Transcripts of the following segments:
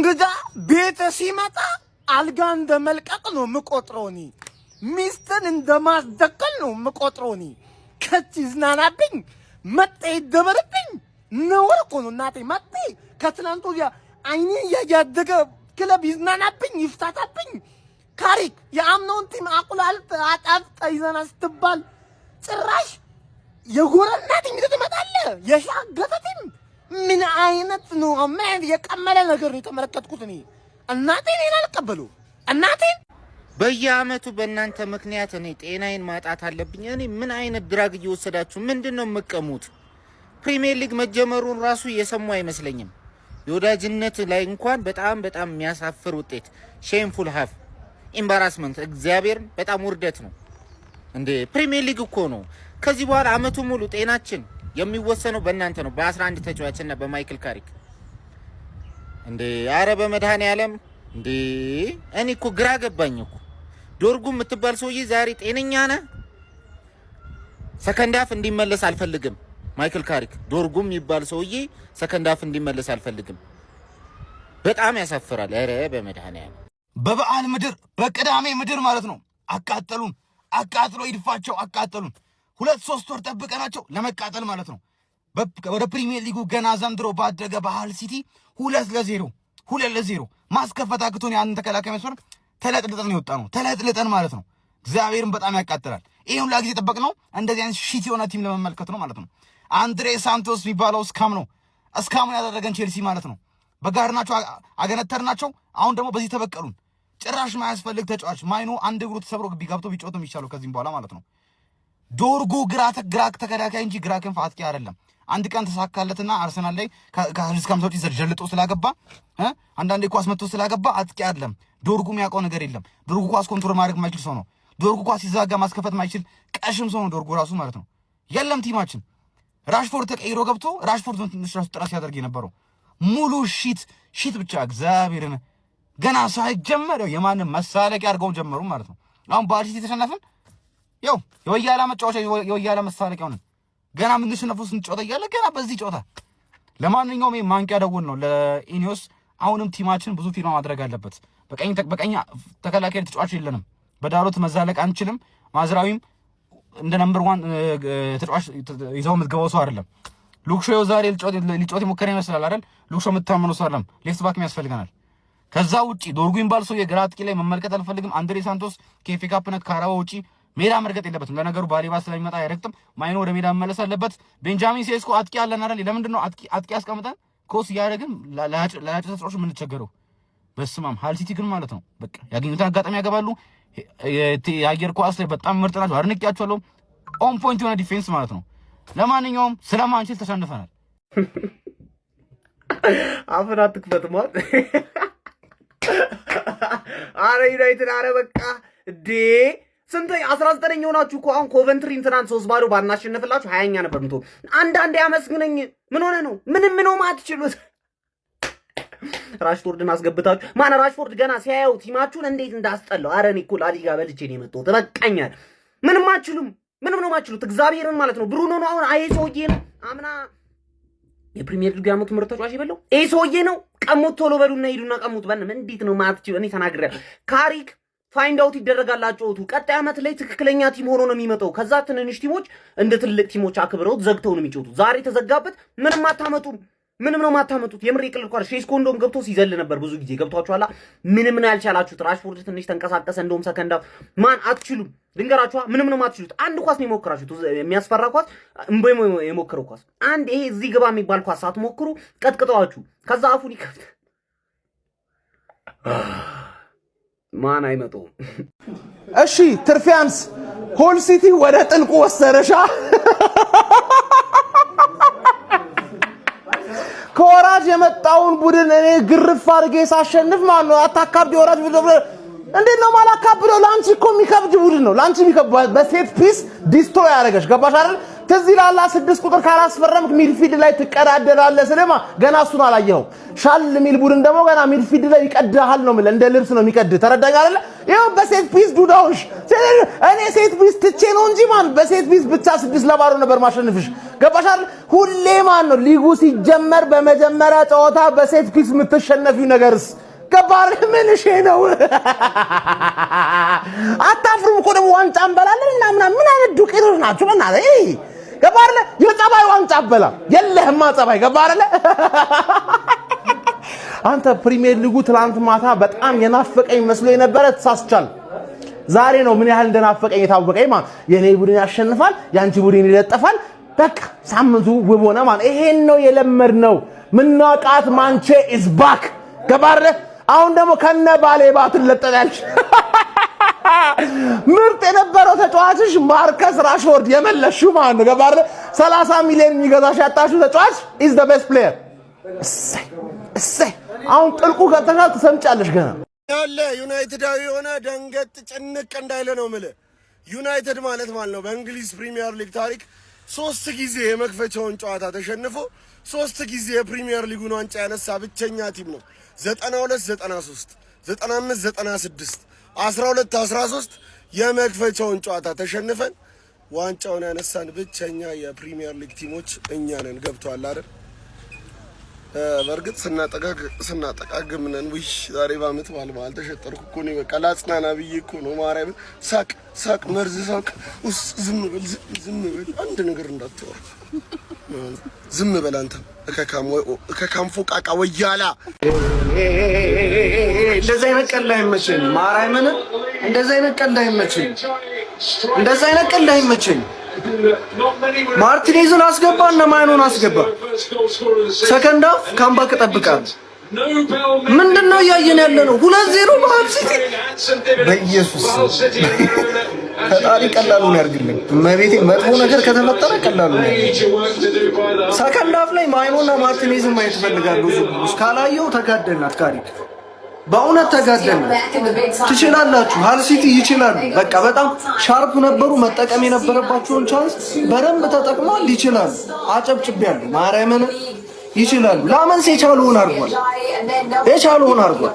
እንግዳ ቤት ሲመጣ አልጋ እንደመልቀቅ ነው የምቆጥረውኒ ሚስትን እንደማስደቀል ነው የምቆጥረውኒ ከቺ ዝናናብኝ መጤ ይደበርብኝ ነውር እኮ ነው እናቴ መጤ ከትናንቱ አይኔ ያያደገ ክለብ ይዝናናብኝ ይፍታታብኝ ካሪክ የአምኖን ቲም አቁላልት አጣፍጣ ይዘና ስትባል ጭራሽ የጎረናት እንግዲህ ትመጣለ የሻገተቲም ምን አይነት ነው አማን የቀመለ ነገር ነው የተመለከትኩት እኔ እናቴን አልቀበሉ እናቴን በየአመቱ በእናንተ ምክንያት እኔ ጤናዬን ማጣት አለብኝ እኔ ምን አይነት ድራግ እየወሰዳችሁ ምንድነው መቀሙት ፕሪሚየር ሊግ መጀመሩን ራሱ የሰሙ አይመስለኝም የወዳጅነት ላይ እንኳን በጣም የሚያሳፍር ውጤት ሼምፉል ሃፍ ኢምባራስመንት እግዚአብሔር በጣም ውርደት ነው እንዴ ፕሪሚየር ሊግ እኮ ነው ከዚህ በኋላ አመቱ ሙሉ ጤናችን የሚወሰነው በእናንተ ነው በ11 ተጫዋችና በማይክል ካሪክ እንዴ አረ በመድሃኔ ዓለም እንዴ እኔ እኮ ግራ ገባኝ እኮ ዶርጉ የምትባል ሰውዬ ዛሬ ጤነኛ ነህ ሰከንድ ሃፍ እንዲመለስ አልፈልግም ማይክል ካሪክ ዶርጉም ይባል ሰውዬ ሰከንድ ሃፍ እንዲመለስ አልፈልግም በጣም ያሳፍራል አረ በመድሃኔ ዓለም በበዓል ምድር በቅዳሜ ምድር ማለት ነው አቃጠሉን አቃጥሎ ይድፋቸው አቃጠሉን 2-3 ወር ጠብቀናቸው ለመቃጠል ማለት ነው ወደ ፕሪሚየር ሊጉ ገና ዘንድሮ ባደገ በሃል ሲቲ 2-0 ማስከፈት አክቶን ያን ተከላካይ መስመር ተለጥልጠን ይወጣ ነው ተለጥልጠን ማለት ነው እግዚአብሔርን በጣም ያቃጥላል ይሄን ሁሉ ጊዜ ተጠበቅነው እንደዚህ አይነት ሺት የሆነ ቲም ለመመልከት ነው ማለት ነው አንድሬ ሳንቶስ የሚባለው እስካም ያደረገን ቼልሲ ማለት ነው በጋርናቸው አገነተርናቸው አሁን ደግሞ በዚህ ተበቀሉን ጭራሽ ማያስፈልግ ተጫዋች ማይኑ አንድ እግሩ ተሰብሮ ግቢ ገብቶ ቢጮትም ይቻላል ከዚህም በኋላ ማለት ነው ዶርጉ ግራ ተከላካይ እንጂ ግራ ክንፍ አጥቂ አይደለም አንድ ቀን ተሳካለትና አርሰናል ላይ ከሪስካም ሰውጪ ዘልጦ ስላገባ አንዳንዴ ኳስ መጥቶ ስላገባ አጥቂ አይደለም ዶርጉ የሚያውቀው ነገር የለም ዶርጉ ኳስ ኮንትሮል ማድረግ የማይችል ሰው ነው ዶርጉ ኳስ ሲዛጋ ማስከፈት የማይችል ቀሽም ሰው ነው ዶርጉ ራሱ ማለት ነው የለም ቲማችን ራሽፎርድ ተቀይሮ ገብቶ ራሽፎርድ ትንሽ ራሱ ጥራት ሲያደርግ የነበረው ሙሉ ሺት ብቻ እግዚአብሔርን ገና ሳይጀመር የማንም መሳለቂያ አድርገው ጀመሩ ማለት ነው አሁን ባልሲቲ ተሸነፈን ያው የወያላ መጫወቻ የወያላ መሳለቂያው ነው ገና ምን ተሸነፉስ እንጫወታ ይያለ ገና በዚህ ጫወታ ለማንኛውም ማንቂያ ደውል ነው ለኢኒዮስ አሁንም ቲማችን ብዙ ፊርማ ማድረግ አለበት በቀኝ ተከላካይ ተጫዋች የለንም በዳሎት መዛለቅ አንችልም ማዝራዊም እንደ ነምበር 1 ተጫዋች ይዘው ምትገባው ሰው አይደለም ሉክሾ ዛሬ ሊጫወት ይሞከረ ይመስላል አይደል ሉክሾ መታመኑ ሰው አይደለም ሌፍት ባክ ያስፈልገናል ከዛ ውጪ ዶርጉን ባልሶ የግራ አጥቂ ላይ መመልከት አልፈልግም አንድሬ ሳንቶስ ከኤፍ ኤ ካፕ ካራባ ውጪ ሜዳ መርገጥ የለበትም ለነገሩ ባሊባ ስለሚመጣ አይረግጥም ማይኖ ወደ ሜዳ መመለስ አለበት ቤንጃሚን ሴስኮ አጥቂ ያለን አይደል ለምንድን ነው አጥቂ አስቀምጠን ኮስ ያደረግን ለላጭ ተጫዋቾች ምን ተቸገረው በስማም ሃል ሲቲ ግን ማለት ነው በቃ ያገኙትን አጋጣሚ ያገባሉ የአየር ኳስ ላይ በጣም ምርጥ ናቸው አድንቄያቸዋለሁ ኦን ፖይንት የሆነ ዲፌንስ ማለት ነው ለማንኛውም ስለማንችል ተሸንፈናል አፈና ትክፈት ማለት አረ ዩናይትድ አረ በቃ ዴ ስንት 19ኛ ሆናችሁ እኮ አሁን ኮቨንትሪን ትናንት 3-0 ባናሸነፈላችሁ 20ኛ ነበር ምትሆን አንዳንዴ ያመስግነኝ ምን ሆነ ነው ምንም ነው ማትችሉት ራሽፎርድን አስገብታችሁ ማን ራሽፎርድ ገና ሲያየው ቲማችሁን እንዴት እንዳስጠላው አረ እኔ እኮ ላሊጋ በልቼ ነው የመጣሁት በቃኛል ምንም አትችሉም ምንም ነው ማትችሉት እግዚአብሔርን ማለት ነው ብሩኖ ነው አሁን አይሶዬ ነው አምና የፕሪሚየር ሊግ ያመቱ ምርጥ ተጫዋች ይበለው አይሶዬ ነው ቀሙት ቶሎ በሉና ሄዱና ቀሙት በእናትህ እንዴት ነው ማትችሉ እኔ ተናግሬያለሁ ካሪክ ፋይንድ አውት ይደረጋላችሁ ቀጣይ አመት ላይ ትክክለኛ ቲም ሆኖ ነው የሚመጣው ከዛ ትንንሽ ቲሞች እንደ ትልቅ ቲሞች አክብረው ዘግተው ነው የሚጮቱ ዛሬ ተዘጋበት ምንም ነው ማታመጡት የምር ይቅልል ኳር ሼስኮንዶም ገብቶ ሲዘል ነበር ብዙ ጊዜ ገብቷችኋላ ምንም ነው ያልቻላችሁት ራሽፎርድ ትንሽ ተንቀሳቀሰ እንደውም ሰከንዳ ማን አትችሉም ድንገራችኋ ምንም ነው ማትችሉት አንድ ኳስ ነው የሞከራችሁት የሚያስፈራ ኳስ እምቦይ የሞከረው ኳስ አንድ ይሄ እዚህ ግባ የሚባል ኳስ ሳትሞክሩ ቀጥቅጣችሁ ከዛ አፉን ይከፍት ማን አይመጣውም እሺ ትርፊያንስ ሆል ሲቲ ወደ ጥልቁ ወሰረሻ ከወራጅ የመጣውን ቡድን እኔ ግርፍ አድርጌ ሳሸንፍ ማለት ነው አታካብዲ ወራጅ ቡድን እንዴት ነው ማላካብደው ላንቺ እኮ የሚከብድ ቡድን ነው ላንቺ የሚከብድ በሴት ፒስ ዲስትሮይ ያደረገሽ ገባሽ አይደል ትዝ ይላል 6 ቁጥር ካላስፈረምክ ሚድፊልድ ላይ ትቀዳደራለህ ስለማ ገና እሱን አላየኸው። ሻል ሚል ቡድን ደግሞ ገና ሚድፊልድ ላይ ይቀድሃል ነው ማለት እንደ ልብስ ነው የሚቀድ ተረዳኝ አይደለ? ይኸው በሴት ፒስ ዱዳውሽ እኔ ሴት ፒስ ትቼ ነው እንጂ ማን በሴት ፒስ ብቻ 6-0 ነበር ማሸነፍሽ። ገባሽ አይደል? ሁሌ ማን ነው ሊጉ ሲጀመር በመጀመሪያ ጨዋታ በሴት ፒስ የምትሸነፊው ነገርስ ገባር ምን እሺ ነው? አታፍሩም እኮ ደግሞ ዋንጫ እንበላለን እና ምን አይነት ዱቄቶች ናችሁ በእናትህ? ገባር የጸባይ ዋንጫ አበላ የለህማ ጸባይ ገባር አንተ ፕሪሚየር ሊጉ ትላንት ማታ በጣም የናፈቀኝ መስሎ የነበረ ተሳስቻለሁ። ዛሬ ነው ምን ያህል እንደናፈቀኝ የታወቀኝ ማለት የኔ ቡድን ያሸንፋል ያንቺ ቡድን ይለጠፋል። በቃ ሳምንቱ ውብ ሆነ ማለት ይሄን ነው የለመድነው። ምናቃት ማንቼ ኢዝ ባክ ገባር አሁን ደግሞ ከነ ባሌ ባትን ለጠላልሽ ምርጥ የነበረው ተጫዋችሽ ማርከስ ራሽፎርድ የመለሽው ማለት ነው ገባር 30 ሚሊዮን የሚገዛሽ ያጣሽው ተጫዋች ኢዝ ዘ ቤስት ፕሌየር። እሰይ አሁን ጥልቁ ገብተሻል ትሰምጫለሽ ገና ያለ ዩናይትዳዊ የሆነ ደንገጥ ጭንቅ እንዳይለ ነው የምልህ። ዩናይትድ ማለት ነው በእንግሊዝ ፕሪሚየር ሊግ ታሪክ 3 ጊዜ የመክፈቻውን ጨዋታ ተሸንፎ 3 ጊዜ የፕሪሚየር ሊጉን ዋንጫ ያነሳ ብቸኛ ቲም ነው። 92-93 95-96 12-13 የመክፈቻውን ጨዋታ ተሸንፈን ዋንጫውን ያነሳን ብቸኛ የፕሪሚየር ሊግ ቲሞች እኛ ነን። ገብቷል አይደል? በእርግጥ ስናጠቃግም ነን። ውይ ዛሬ ባመት ባልባል ተሸጠርኩ እኮ ነው። በቃ ላጽናና ብዬ እኮ ነው። ማርያም ሳቅ መርዝ ሳቅ ዝም በል አንድ ነገር እንዳትወራ ዝም በል አንተ ከካም ፎቃቃ ወያላ። እንደዛ አይነት ቀልድ አይመቸኝ። ማርያምን እንደዛ አይነት ቀልድ አይመቸኝ። እንደዛ አይነት ቀልድ አይመቸኝ። ማርቲኔዝን አስገባ እና ማይኖን አስገባ። ሰከንድ ሃፍ ካምባክ እጠብቃለሁ። ምንድነው እያየን ያለ ነው? 2-0 በአብ ሲቲ በኢየሱስ ፈጣሪ ቀላሉን ያርግልኝ። መቤቴ መጥፎ ነገር ከተፈጠረ ቀላሉን ያርግልኝ። ሰከንድ ሃፍ ላይ ማይኖና ማርቲኔዝን ማየት ፈልጋለሁ። ካላየው ተጋደልናት ታሪክ በእውነት ተጋደልን። ትችላላችሁ። ሃል ሲቲ ይችላሉ። በቃ በጣም ሻርፕ ነበሩ። መጠቀም የነበረባቸውን ቻንስ በደንብ ተጠቅሟል። ይችላሉ። አጨብጭቤያለሁ። ማርያምን ይችላሉ። ላመንስ የቻለውን አድርጓል። የቻለውን አድርጓል።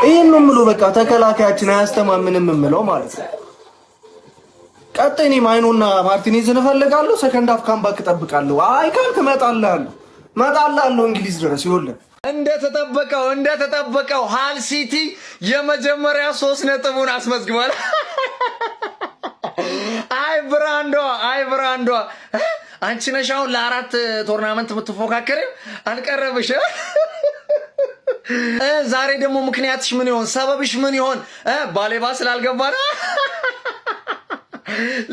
ይሄን ነው የምለው። በቃ ተከላካያችን አያስተማምንም የምለው ማለት ነው። ቀጥታ እኔ ማይኖና ማርቲኔዝን እፈልጋለሁ። ሰከንድ ሃፍ ካምባክ እጠብቃለሁ። አይ ካልክ እመጣልሃለሁ እንግሊዝ ድረስ ይኸውልህ። እንደተጠበቀው ሃል ሲቲ የመጀመሪያ 3 ነጥቡን አስመዝግቧል። አይ ብራንዷ አንቺ ነሽ አሁን ለ4 ቶርናመንት የምትፎካከሪው አልቀረብሽ። ዛሬ ደግሞ ምክንያትሽ ምን ይሆን? ሰበብሽ ምን ይሆን? ባሌባ ስላልገባ ነው።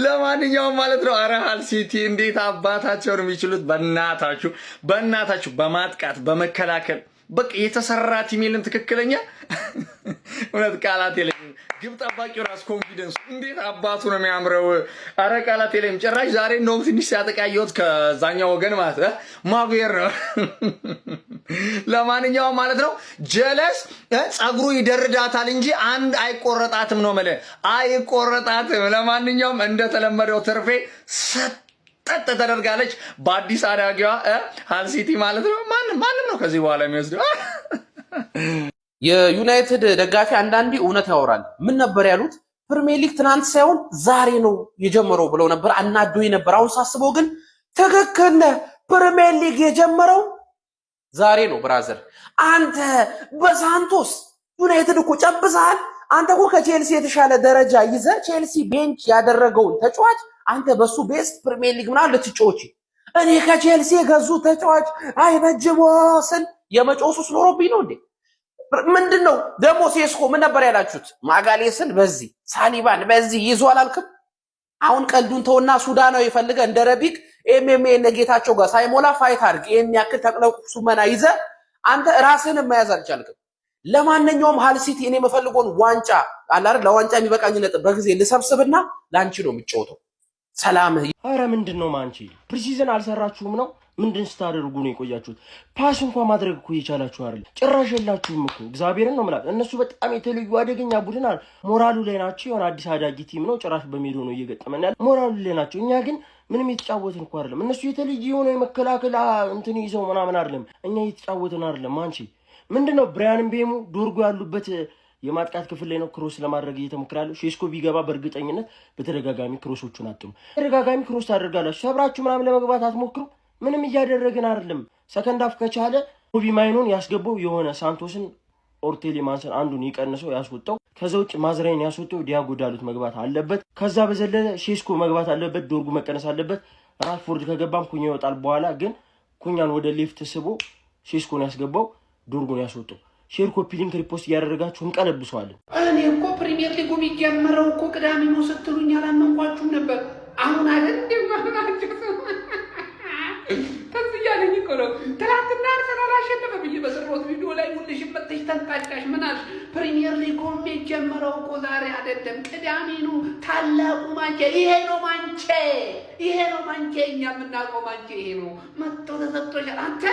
ለማንኛውም ማለት ነው አረ ሃል ሲቲ እንዴት አባታቸውን የሚችሉት በእናታችሁ በማጥቃት በመከላከል በቃ የተሰራ ቲም የለም። ትክክለኛ እውነት ቃላት የለኝም። ግብ ጠባቂው ራስ ኮንፊደንስ እንዴት አባቱ ነው የሚያምረው። አረ ቃላት የለኝም። ጭራሽ ዛሬ እንደውም ትንሽ ሲያጠቃየሁት ከዛኛው ወገን ማለት ነው ማጉየር ነው። ለማንኛውም ማለት ነው ጀለስ ጸጉሩ ይደርዳታል እንጂ አንድ አይቆረጣትም ነው ማለት አይቆረጣትም። ለማንኛውም እንደተለመደው ትርፌ ጠጥ ተደርጋለች በአዲስ አዳጊዋ ሃል ሲቲ ማለት ነው። ማንም ነው ከዚህ በኋላ የሚወስደው። የዩናይትድ ደጋፊ አንዳንዴ እውነት ያወራል። ምን ነበር ያሉት? ፕሪሚየር ሊግ ትናንት ሳይሆን ዛሬ ነው የጀመረው ብለው ነበር። አናዶኝ ነበር። አሁን ሳስበው ግን ትክክል ነህ። ፕሪሚየር ሊግ የጀመረው ዛሬ ነው ብራዘር። አንተ በሳንቶስ ዩናይትድ እኮ ጨብሰሃል። አንተ እኮ ከቼልሲ የተሻለ ደረጃ ይዘህ ቼልሲ ቤንች ያደረገውን ተጫዋች አንተ በሱ ቤስት ፕሪሚየር ሊግ ምናምን ልትጮች። እኔ ከቼልሲ የገዙ ተጫዋች አይበጅም ስል የመጮሱ ኖሮብኝ ነው እንዴ? ምንድነው ደግሞ? ሴስኮ ምን ነበር ያላችሁት? ማጋሌስን በዚህ ሳሊባን በዚህ ይዞ አላልክም? አሁን ቀልዱን ተውና ሱዳናዊ ይፈልገ እንደ ረቢክ ኤምኤምኤ ነገታቸው ጋር ሳይሞላ ፋይት አድርግ። ይሄን ያክል ተቅለቁሱ መና ይዘ አንተ ራስህን መያዝ አልቻልክም። ለማንኛውም ሃል ሲቲ እኔ የምፈልገውን ዋንጫ አለ አይደል? ለዋንጫ የሚበቃኝ ነጥብ በጊዜ ልሰብስብና ላንቺ ነው የምጫወተው። ሰላም። አረ ምንድነው ማንቺ ፕሪሲዝን አልሰራችሁም ነው? ምንድን ስታደርጉ ነው የቆያችሁት? ፓስ እንኳን ማድረግ እኮ የቻላችሁ አይደል? ጭራሽ የላችሁም እኮ እግዚአብሔርን ነው የምላችሁ። እነሱ በጣም የተለዩ አደገኛ ቡድን አለ። ሞራሉ ላይ ናቸው። የሆነ አዲስ አዳጊ ቲም ነው። ጭራሽ በሜዳ ነው እየገጠመን ያለ። ሞራሉ ላይ ናቸው። እኛ ግን ምንም የተጫወትን እኮ አይደለም። እነሱ የተለየ የሆነ የመከላከል እንትን ይዘው ምናምን አይደለም። እኛ የተጫወትን አይደለም። አንቺ ምንድነው ብራያን ቤሙ ዶርጎ ያሉበት የማጥቃት ክፍል ላይ ነው ክሮስ ለማድረግ እየተሞክራለሁ። ሼስኮ ቢገባ በእርግጠኝነት በተደጋጋሚ ክሮሶቹን አጥሩ። ተደጋጋሚ ክሮስ ታደርጋላችሁ። ሰብራችሁ ምናምን ለመግባት አትሞክሩ። ምንም እያደረግን አይደለም። ሰከንድ አፍ ከቻለ ኮቢ ማይኖን ያስገባው የሆነ ሳንቶስን ኦርቴሊ ማንሰን አንዱን ይቀንሰው ያስወጣው። ከዛ ውጭ ማዝራይን ያስወጣው ዲያጎ ዳሉት መግባት አለበት። ከዛ በዘለለ ሼስኮ መግባት አለበት። ዶርጉ መቀነስ አለበት። ራሽፎርድ ከገባም ኩኛ ይወጣል። በኋላ ግን ኩኛን ወደ ሌፍት ስቦ ሼስኮን ያስገባው ዶርጉን ያስወጣው። ሼር ኮፒ ሊንክ ሪፖስት እያደረጋችሁ እንቀለብሰዋለን። እኔ እኮ ፕሪሚየር ሊጉ የሚጀምረው እኮ ቅዳሜ ነው ስትሉኝ አላመንኳችሁም ነበር። አሁን አይደል እንደማናችሁ ተዝያለኝ እኮ ነው። ትናንትና አርሰናል አሸነፈ ብዬ በሰራሁት ቪዲዮ ላይ ሁልሽ መጥተሽ ተንጣጣሽ። ምን አልሽ? ፕሪሚየር ሊጉ የሚጀምረው እኮ ዛሬ አይደለም ቅዳሜ ነው። ታላቁ ማንቼ ይሄ ነው። ይሄ ነው ማንቼ። እኛ የምናውቀው ማንቼ ይሄ ነው። መጥቶ ተሰጥቶሻል። አንተ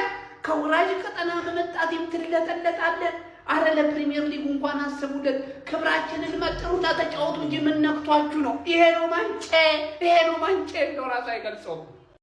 ከወራጅ ቀጠና በመጣት የምትለጠለጣለን። አረ ለፕሪሚየር ሊጉ እንኳን አስቡለት። ክብራችንን መጥሩና ተጫወቱ እንጂ ምን ነክቷችሁ ነው? ይሄ ነው ማንቼ። እንደው ራሱ አይገልጸውም።